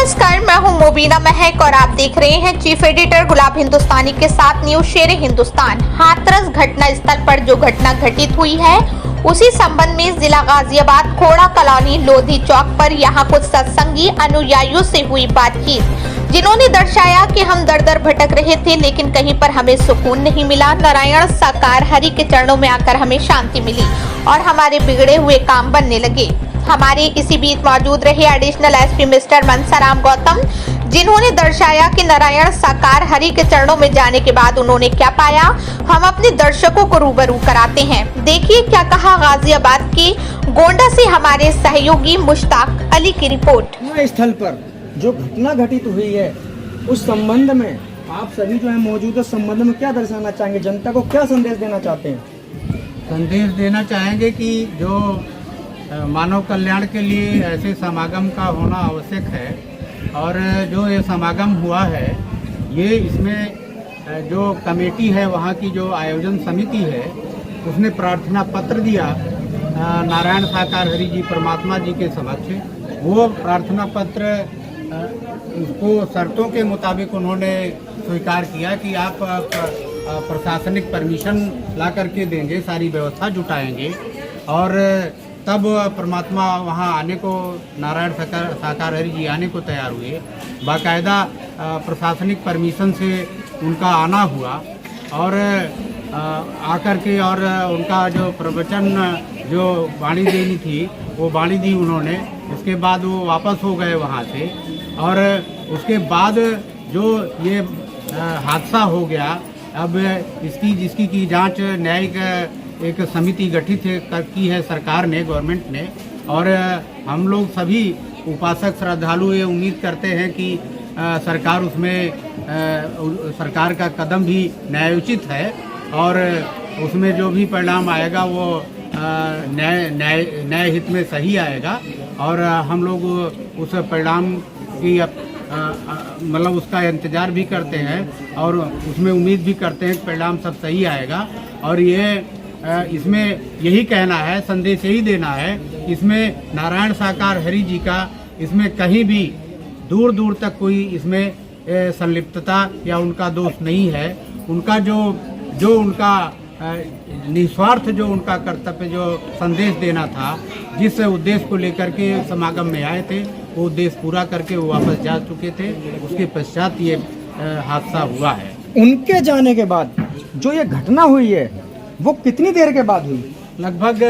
नमस्कार, मैं हूं मुबीना महक और आप देख रहे हैं चीफ एडिटर गुलाब हिंदुस्तानी के साथ न्यूज शेर हिंदुस्तान। हाथरस घटना स्थल पर जो घटना घटित हुई है उसी संबंध में जिला गाजियाबाद खोड़ा कॉलोनी लोधी चौक पर यहां कुछ सत्संगी अनुयायियों से हुई बातचीत, जिन्होंने दर्शाया कि हम दर दर भटक रहे थे लेकिन कहीं पर हमें सुकून नहीं मिला। नारायण साकार हरि के चरणों में आकर हमें शांति मिली और हमारे बिगड़े हुए काम बनने लगे। हमारे इसी बीच मौजूद रहे additional SP mister Mansaram Gautam, जिन्होंने दर्शाया कि नारायण साकार हरि के चरणों में जाने के बाद उन्होंने क्या पाया, हम अपने दर्शकों को रूबरू कराते हैं। देखिए क्या कहा गाजियाबाद के गोंडा से हमारे सहयोगी मुश्ताक अली की रिपोर्ट। स्थल पर जो घटना घटित हुई है उस संबंध में आप सभी जो है मौजूद है, संबंध में क्या दर्शाना चाहेंगे, जनता को क्या संदेश देना चाहते हैं? संदेश देना चाहेंगे कि जो मानव कल्याण के लिए ऐसे समागम का होना आवश्यक है और जो ये समागम हुआ है ये इसमें जो कमेटी है वहाँ की जो आयोजन समिति है उसने प्रार्थना पत्र दिया नारायण साकार हरि जी परमात्मा जी के समक्ष। वो प्रार्थना पत्र उसको शर्तों के मुताबिक उन्होंने स्वीकार किया कि आप प्रशासनिक परमिशन ला करके देंगे, सारी व्यवस्था जुटाएंगे और तब परमात्मा वहाँ आने को नारायण साकार हरि जी आने को तैयार हुए। बाकायदा प्रशासनिक परमिशन से उनका आना हुआ और आकर के और उनका जो प्रवचन जो वाणी देनी थी वो वाणी दी उन्होंने। उसके बाद वो वापस हो गए वहाँ से और उसके बाद जो ये हादसा हो गया, अब जिसकी की जांच न्यायिक एक समिति गठित की है सरकार ने, गवर्नमेंट ने, और हम लोग सभी उपासक श्रद्धालु ये उम्मीद करते हैं कि सरकार उसमें सरकार का कदम भी न्यायोचित है और उसमें जो भी परिणाम आएगा वो न्याय हित में सही आएगा और हम लोग उस परिणाम की मतलब उसका इंतज़ार भी करते हैं और उसमें उम्मीद भी करते हैं कि परिणाम सब सही आएगा। और ये इसमें यही कहना है, संदेश यही देना है, इसमें नारायण साकार हरि जी का इसमें कहीं भी दूर दूर तक कोई इसमें संलिप्तता या उनका दोष नहीं है। उनका जो उनका निस्वार्थ जो उनका कर्तव्य जो संदेश देना था, जिस उद्देश्य को लेकर के समागम में आए थे वो उद्देश्य पूरा करके वो वापस जा चुके थे। उसके पश्चात ये हादसा हुआ है। उनके जाने के बाद जो ये घटना हुई है वो कितनी देर के बाद हुई? लगभग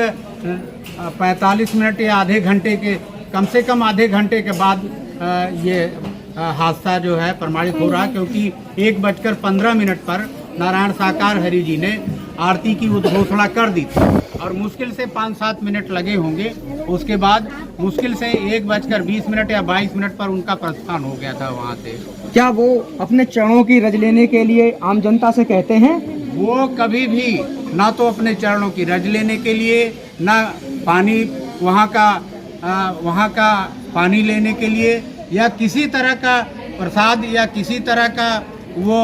45 मिनट या आधे घंटे के, कम से कम आधे घंटे के बाद ये हादसा जो है प्रमाणित हो रहा, क्योंकि 1:15 पर नारायण साकार हरि जी ने आरती की उद्घोषणा कर दी थी और मुश्किल से 5-7 मिनट लगे होंगे। उसके बाद मुश्किल से 1:20 या 22 मिनट पर उनका प्रस्थान हो गया था वहाँ से। क्या वो अपने चरणों की रज लेने के लिए आम जनता से कहते हैं? वो कभी भी ना तो अपने चरणों की रज लेने के लिए, ना पानी वहाँ का पानी लेने के लिए या किसी तरह का प्रसाद या किसी तरह का वो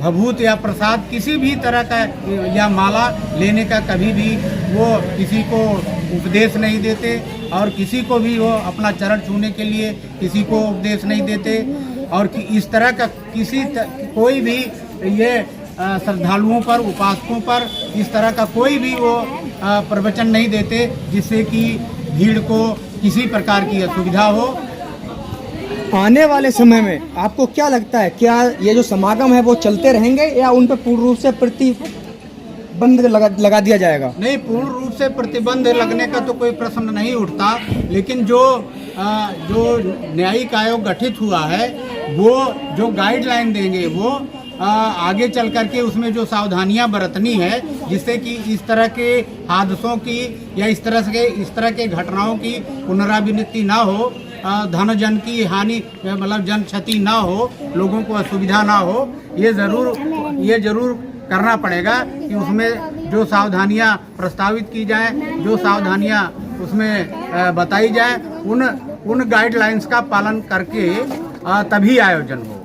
भभूत या प्रसाद किसी भी तरह का या माला लेने का कभी भी वो किसी को उपदेश नहीं देते और किसी को भी वो अपना चरण छूने के लिए किसी को उपदेश नहीं देते और कि इस तरह का कोई भी ये श्रद्धालुओं पर, उपासकों पर इस तरह का कोई भी वो प्रवचन नहीं देते जिससे कि भीड़ को किसी प्रकार की असुविधा हो। आने वाले समय में आपको क्या लगता है, क्या ये जो समागम है वो चलते रहेंगे या उन पर पूर्ण रूप से प्रतिबंध लगा दिया जाएगा? नहीं, पूर्ण रूप से प्रतिबंध लगने का तो कोई प्रश्न नहीं उठता, लेकिन जो न्यायिक आयोग गठित हुआ है वो जो गाइडलाइन देंगे वो आगे चल करके उसमें जो सावधानियां बरतनी है जिससे कि इस तरह के हादसों की या इस तरह के घटनाओं की पुनरावृत्ति ना हो, धन जन की हानि मतलब जन क्षति ना हो, लोगों को असुविधा ना हो, ये जरूर करना पड़ेगा कि उसमें जो सावधानियां प्रस्तावित की जाए, जो सावधानियां उसमें बताई जाए, उन गाइडलाइंस का पालन करके तभी आयोजन हो।